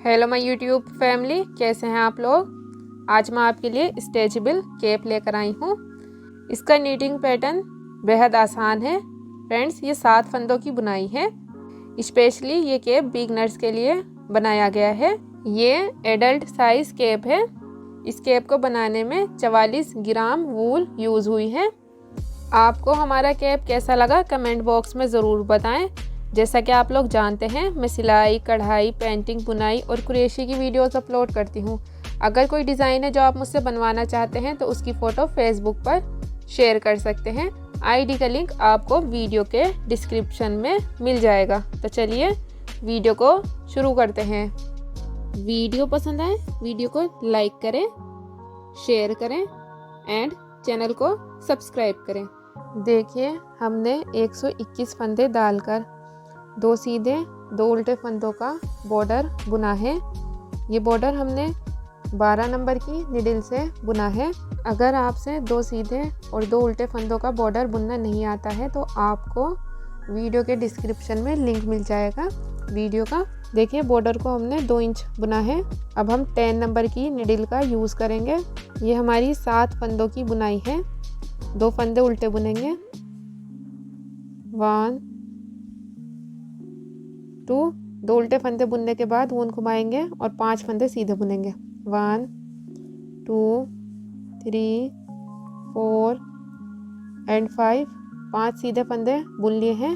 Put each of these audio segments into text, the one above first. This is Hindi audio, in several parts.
हेलो माय यूट्यूब फैमिली, कैसे हैं आप लोग। आज मैं आपके लिए स्ट्रेचेबल कैप लेकर आई हूँ। इसका नीटिंग पैटर्न बेहद आसान है फ्रेंड्स। ये 7 फंदों की बुनाई है। स्पेशली ये कैप बिगनर्स के लिए बनाया गया है। ये एडल्ट साइज कैप है। इस कैप को बनाने में 44 ग्राम वूल यूज़ हुई है। आपको हमारा कैप कैसा लगा कमेंट बॉक्स में ज़रूर बताएं। जैसा कि आप लोग जानते हैं, मैं सिलाई, कढ़ाई, पेंटिंग, बुनाई और कुरेशी की वीडियोस अपलोड करती हूँ। अगर कोई डिज़ाइन है जो आप मुझसे बनवाना चाहते हैं तो उसकी फ़ोटो फेसबुक पर शेयर कर सकते हैं। आईडी का लिंक आपको वीडियो के डिस्क्रिप्शन में मिल जाएगा। तो चलिए वीडियो को शुरू करते हैं। वीडियो पसंद आए वीडियो को लाइक करें, शेयर करें एंड चैनल को सब्सक्राइब करें। देखिए, हमने 121 फंदे डालकर 2 सीधे 2 उल्टे फंदों का बॉर्डर बुना है। ये बॉर्डर हमने 12 नंबर की निडल से बुना है। अगर आपसे 2 सीधे और 2 उल्टे फंदों का बॉर्डर बुनना नहीं आता है तो आपको वीडियो के डिस्क्रिप्शन में लिंक मिल जाएगा वीडियो का। देखिए, बॉर्डर को हमने 2 इंच बुना है। अब हम 10 नंबर की निडल का यूज़ करेंगे। ये हमारी 7 फंदों की बुनाई है। 2 फंदे उल्टे बुनेंगे, 1 2 2 उल्टे फंदे बुनने के बाद ऊन घुमाएंगे और 5 फंदे सीधे बुनेंगे। 1 2 3 4 एंड 5 सीधे फंदे बुन लिए हैं।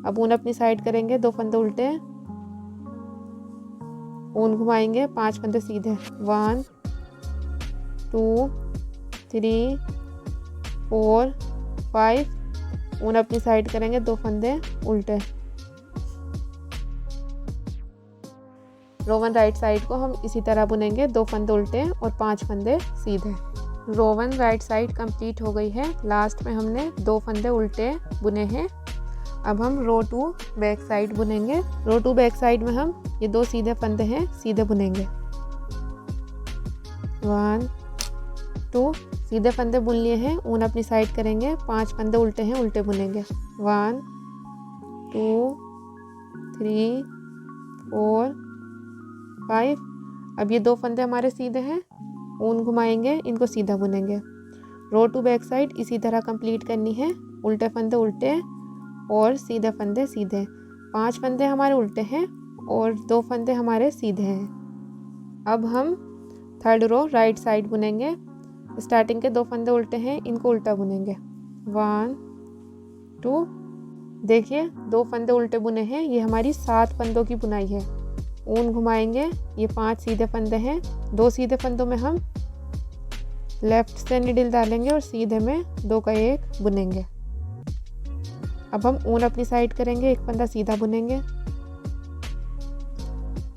अब ऊन अपनी साइड करेंगे, 2 फंदे उल्टे, ऊन घुमाएंगे, 5 फंदे सीधे। 1 2 3 4 5 ऊन अपनी साइड करेंगे, 2 फंदे उल्टे। रोवन राइट साइड को हम इसी तरह बुनेंगे, 2 फंदे उल्टे और 5 फंदे सीधे। रोवन राइट साइड कंप्लीट हो गई है। लास्ट में हमने 2 फंदे उल्टे बुने हैं। अब हम रो 2 बैक साइड बुनेंगे। रो 2 बैक साइड में हम ये 2 सीधे फंदे हैं, सीधे बुनेंगे। 1 2 सीधे फंदे बुन लिए हैं, ऊन अपनी साइड करेंगे, 5 फंदे उल्टे हैं, उल्टे बुनेंगे। 1 2 3 4 5। अब ये 2 फंदे हमारे सीधे हैं, ऊन घुमाएंगे, इनको सीधा बुनेंगे। रो 2 बैक साइड इसी तरह कंप्लीट करनी है। उल्टे फंदे उल्टे और सीधे फंदे सीधे। 5 फंदे हमारे उल्टे हैं और 2 फंदे हमारे सीधे हैं। अब हम 3rd रो राइट साइड बुनेंगे। स्टार्टिंग के 2 फंदे उल्टे हैं, इनको उल्टा बुनेंगे। 1 2 देखिए, 2 फंदे उल्टे बुने हैं। ये हमारी 7 फंदों की बुनाई है। ऊन घुमाएंगे, ये 5 सीधे फंदे हैं। 2 सीधे फंदों में हम लेफ्ट से निडल डालेंगे और सीधे में 2 का 1 बुनेंगे। अब हम ऊन अपनी साइड करेंगे, 1 फंदा सीधा बुनेंगे,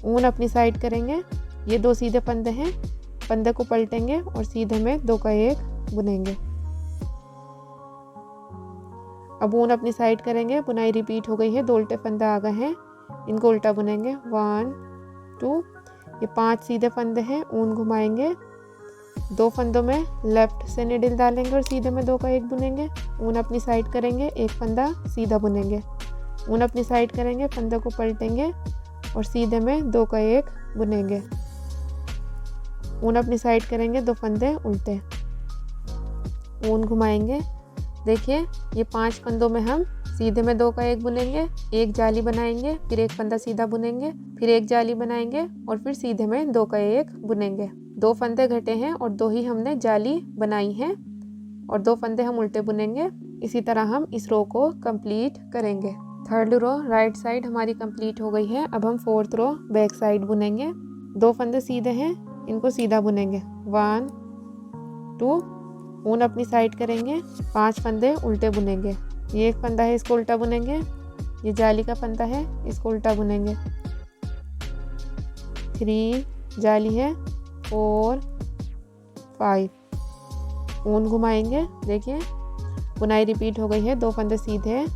ऊन अपनी साइड करेंगे, ये 2 सीधे फंदे हैं, फंदे को पलटेंगे और सीधे में 2 का 1 बुनेंगे। अब ऊन अपनी साइड करेंगे, बुनाई रिपीट हो गई है। 2 उल्टे फंदे आ गए हैं, इनको उल्टा बुनेंगे। 1 2 ये 5 सीधे फंदे हैं, ऊन घुमाएंगे, 2 फंदों में लेफ्ट से निडल डालेंगे और सीधे में 2 का 1 बुनेंगे। ऊन अपनी साइड करेंगे, 1 फंदा सीधा बुनेंगे, ऊन अपनी साइड करेंगे, फंदे को पलटेंगे और सीधे में 2 का 1 बुनेंगे। ऊन अपनी साइड करेंगे, 2 फंदे उल्टे, ऊन घुमाएंगे। देखिए, ये 5 फंदों में हम सीधे में 2 का 1 बुनेंगे, 1 जाली बनाएंगे, फिर 1 फंदा सीधा बुनेंगे, फिर 1 जाली बनाएंगे और फिर सीधे में 2 का 1 बुनेंगे। 2 फंदे घटे हैं और 2 ही हमने जाली बनाई हैं और 2 फंदे हम उल्टे बुनेंगे। इसी तरह हम इस रो को कंप्लीट करेंगे। 3rd रो राइट साइड हमारी कंप्लीट हो गई है। अब हम 4th रो बैक साइड बुनेंगे। 2 फंदे सीधे हैं, इनको सीधा बुनेंगे। 1 2 ऊन अपनी साइड करेंगे, 5 फंदे उल्टे बुनेंगे। ये 1 फंदा है, इसको उल्टा बुनेंगे, ये जाली का फंदा है, इसको उल्टा बुनेंगे। 3 जाली है, 4 5 ऊन घुमाएंगे। देखिए, बुनाई रिपीट हो गई है। 2 फंदे सीधे हैं,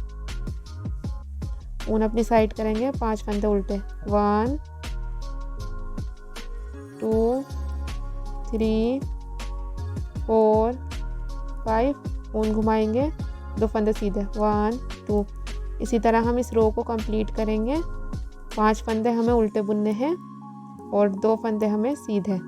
ऊन अपनी साइड करेंगे, 5 फंदे उल्टे। 1 2 3 4 5 ऊन घुमाएंगे, 2 फंदे सीधे। 1 2 इसी तरह हम इस रो को कंप्लीट करेंगे। 5 फंदे हमें उल्टे बुनने हैं, और 2 फंदे हमें सीधे।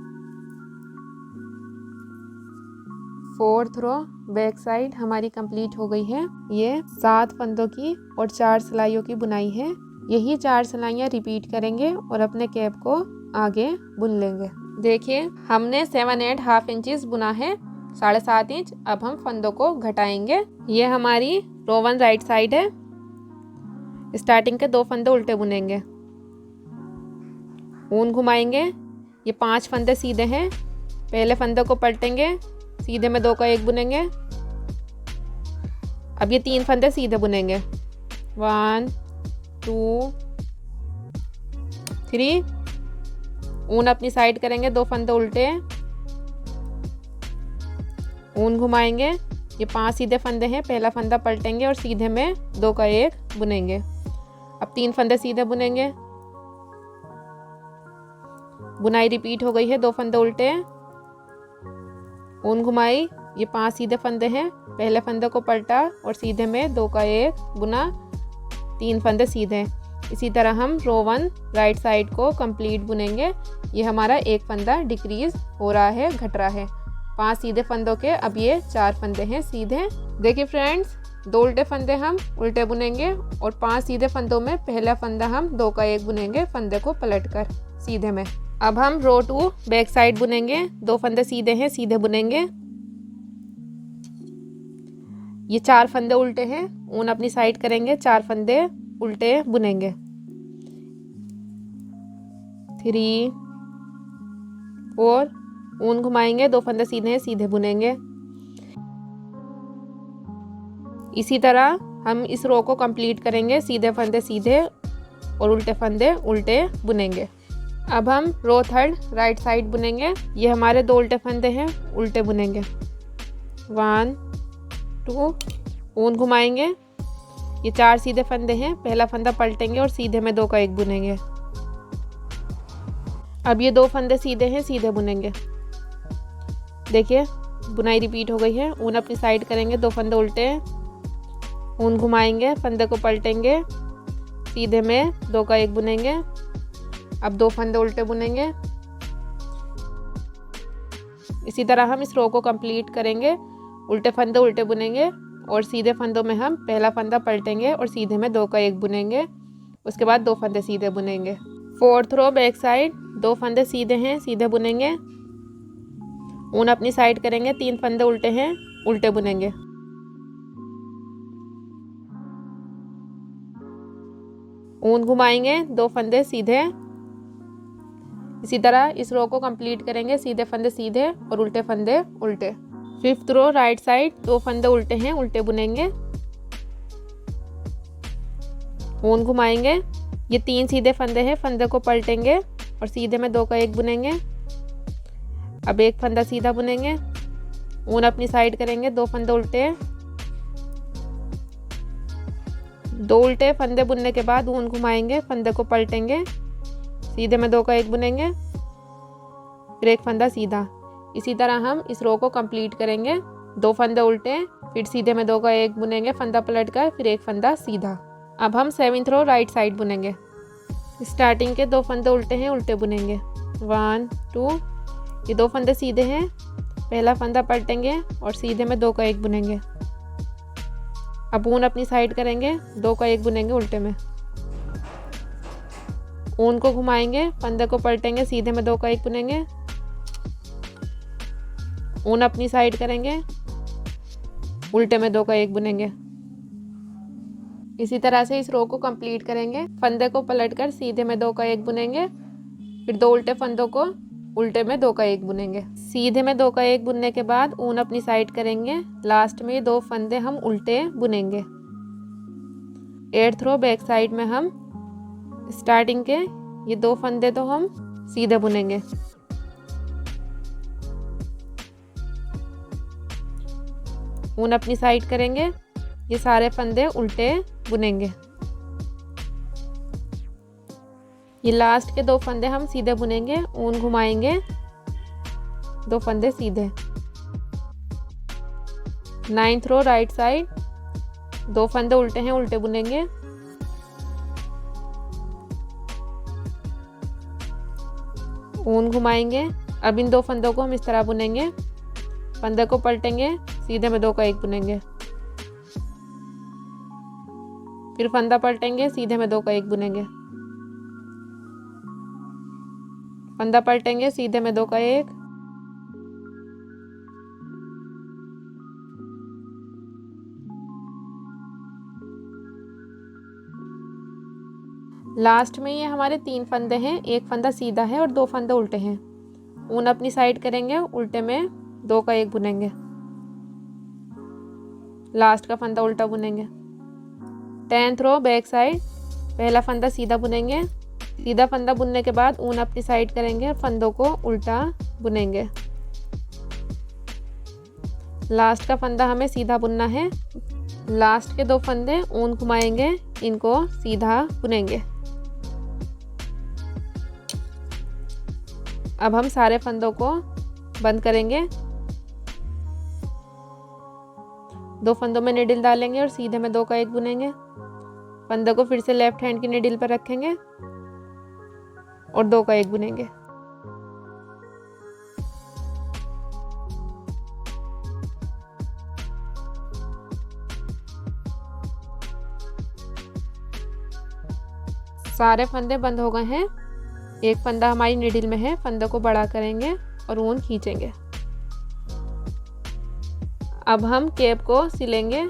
4th रो बैक साइड हमारी कंप्लीट हो गई है। ये 7 फंदों की और 4 सिलाइयों की बुनाई है। यही 4 सिलाइयाँ रिपीट करेंगे और अपने कैप को आगे बुन लेंगे। देखिए हमने 7/8 हाफ इंचेस बुना है, 7.5 इंच। अब हम फंदों को घटाएंगे। ये हमारी रो 1 राइट साइड है। स्टार्टिंग के 2 फंदे उल्टे बुनेंगे, ऊन घुमाएंगे। ये 5 फंदे सीधे हैं। पहले फंदे को पलटेंगे, सीधे में 2 का 1 बुनेंगे। अब ये 3 फंदे सीधे बुनेंगे, 1 2 3। ऊन अपनी साइड करेंगे, 2 फंदे उल्टे, ऊन घुमाएंगे। ये 5 सीधे फंदे हैं। पहला फंदा पलटेंगे और सीधे में 2 का 1 बुनेंगे। अब 3 फंदे सीधे बुनेंगे। बुनाई रिपीट हो गई है। 2 फंदे उल्टे, ऊन घुमाई। ये 5 सीधे फंदे हैं। पहले फंदे को पलटा और सीधे में 2 का 1 बुना, 3 फंदे सीधे। इसी तरह हम रो 1 राइट साइड को कंप्लीट बुनेंगे। ये हमारा 1 फंदा डिक्रीज हो रहा है, घट रहा है। 5 सीधे फंदों के अब ये 4 फंदे हैं सीधे। देखिए फ्रेंड्स, 2 उल्टे फंदे हम उल्टे बुनेंगे और 5 सीधे फंदों में पहला फंदा हम 2 का 1 बुनेंगे, फंदे को पलटकर सीधे में। अब हम रो 2 बैक साइड बुनेंगे। 2 फंदे सीधे हैं, सीधे बुनेंगे। ये 4 फंदे उल्टे हैं। ऊन अपनी साइड करेंगे, 4 फंदे उल्टे बुनेंगे। 3 4, ऊन घुमाएंगे। 2 फंदे सीधे हैं, सीधे बुनेंगे। इसी तरह हम इस रो को कंप्लीट करेंगे। सीधे फंदे सीधे और उल्टे फंदे उल्टे बुनेंगे। अब हम रो 3 राइट साइड बुनेंगे। ये हमारे 2 उल्टे फंदे हैं, उल्टे बुनेंगे। 1 2, ऊन घुमाएंगे। ये 4 सीधे फंदे हैं। पहला फंदा पलटेंगे और सीधे में 2 का 1 बुनेंगे। अब ये 2 फंदे सीधे हैं, सीधे बुनेंगे। देखिए बुनाई रिपीट हो गई है। ऊन अपनी साइड करेंगे, 2 फंदे उल्टे, ऊन घुमाएंगे, फंदे को पलटेंगे, सीधे में 2 का 1 बुनेंगे। अब 2 फंदे उल्टे बुनेंगे। इसी तरह हम इस रो को कंप्लीट करेंगे। उल्टे फंदे उल्टे बुनेंगे और सीधे फंदों में हम पहला फंदा पलटेंगे और सीधे में 2 का 1 बुनेंगे। उसके बाद 2 फंदे सीधे बुनेंगे। 4th रो बैक साइड, 2 फंदे सीधे हैं, सीधे बुनेंगे। ऊन अपनी साइड करेंगे, 3 फंदे उल्टे हैं, उल्टे बुनेंगे। ऊन घुमाएंगे, 2 फंदे सीधे। इसी तरह इस रो को कंप्लीट करेंगे। सीधे फंदे सीधे और उल्टे फंदे उल्टे। 5th रो राइट साइड, 2 फंदे उल्टे हैं, उल्टे बुनेंगे। ऊन घुमाएंगे। ये 3 सीधे फंदे हैं। फंदे को पलटेंगे और सीधे में 2 का 1 बुनेंगे। अब 1 फंदा सीधा बुनेंगे। ऊन अपनी साइड करेंगे, 2 फंदे उल्टे, 2 उल्टे फंदे बुनने के बाद ऊन घुमाएंगे, फंदे को पलटेंगे, सीधे में 2 का 1 बुनेंगे, फिर 1 फंदा सीधा। इसी तरह हम इस रो को कंप्लीट करेंगे। 2 फंदे उल्टे, फिर सीधे में 2 का 1 बुनेंगे, फंदा पलटकर, फिर 1 फंदा सीधा। अब हम 7th रो राइट साइड बुनेंगे। स्टार्टिंग के 2 फंदे उल्टे हैं, उल्टे बुनेंगे। 1 2, ये 2 फंदे सीधे हैं। पहला फंदा पलटेंगे और सीधे में 2 का 1 बुनेंगे। अब ऊन अपनी साइड करेंगे, 2 का 1 बुनेंगे उल्टे में। ऊन को घुमाएंगे, फंदे को पलटेंगे, सीधे में 2 का 1 बुनेंगे। ऊन अपनी साइड करेंगे, उल्टे में 2 का 1 बुनेंगे। इसी तरह से इस रो को कंप्लीट करेंगे। फंदे को पलटकर सीधे में 2 का 1 बुनेंगे, फिर 2 उल्टे फंदों को उल्टे में 2 का 1 बुनेंगे। सीधे में 2 का 1 बुनने के बाद ऊन अपनी साइड करेंगे। लास्ट में 2 फंदे हम उल्टे बुनेंगे। 8th रो बैक साइड में हम स्टार्टिंग के ये 2 फंदे तो हम सीधे बुनेंगे। ऊन अपनी साइड करेंगे, ये सारे फंदे उल्टे बुनेंगे। ये लास्ट के 2 फंदे हम सीधे बुनेंगे, ऊन घुमाएंगे, 2 फंदे सीधे। 9th रो राइट साइड, 2 फंदे उल्टे हैं, उल्टे बुनेंगे। ऊन घुमाएंगे। अब इन 2 फंदों को हम इस तरह बुनेंगे। फंदे को पलटेंगे, सीधे में 2 का 1 बुनेंगे। फिर फंदा पलटेंगे, सीधे में 2 का 1 बुनेंगे। फंदा पलटेंगे, सीधे में 2 का 1। लास्ट में ये हमारे 3 फंदे हैं, 1 फंदा सीधा है और 2 फंदे उल्टे हैं। ऊन अपनी साइड करेंगे, उल्टे में 2 का 1 बुनेंगे। लास्ट का फंदा उल्टा बुनेंगे। 10th रो बैक साइड, पहला फंदा सीधा बुनेंगे। सीधा फंदा बुनने के बाद ऊन अपनी साइड करेंगे और फंदों को उल्टा बुनेंगे। लास्ट का फंदा हमें सीधा बुनना है। लास्ट के 2 फंदे ऊन घुमाएंगे, इनको सीधा बुनेंगे। अब हम सारे फंदों को बंद करेंगे। 2 फंदों में निडल डालेंगे और सीधे में 2 का 1 बुनेंगे। फंदे को फिर से लेफ्ट हैंड की निडल पर रखेंगे और 2 का 1 बुनेंगे। सारे फंदे बंद हो गए हैं। एक फंदा हमारी निडल में है, फंदे को बड़ा करेंगे और ऊन खींचेंगे। अब हम कैप को सिलेंगे।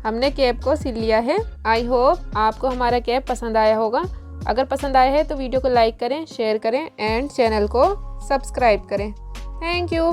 हमने कैप को सिल लिया है। आई होप आपको हमारा कैप पसंद आया होगा। अगर पसंद आया है तो वीडियो को लाइक करें, शेयर करें एंड चैनल को सब्सक्राइब करें। Thank you.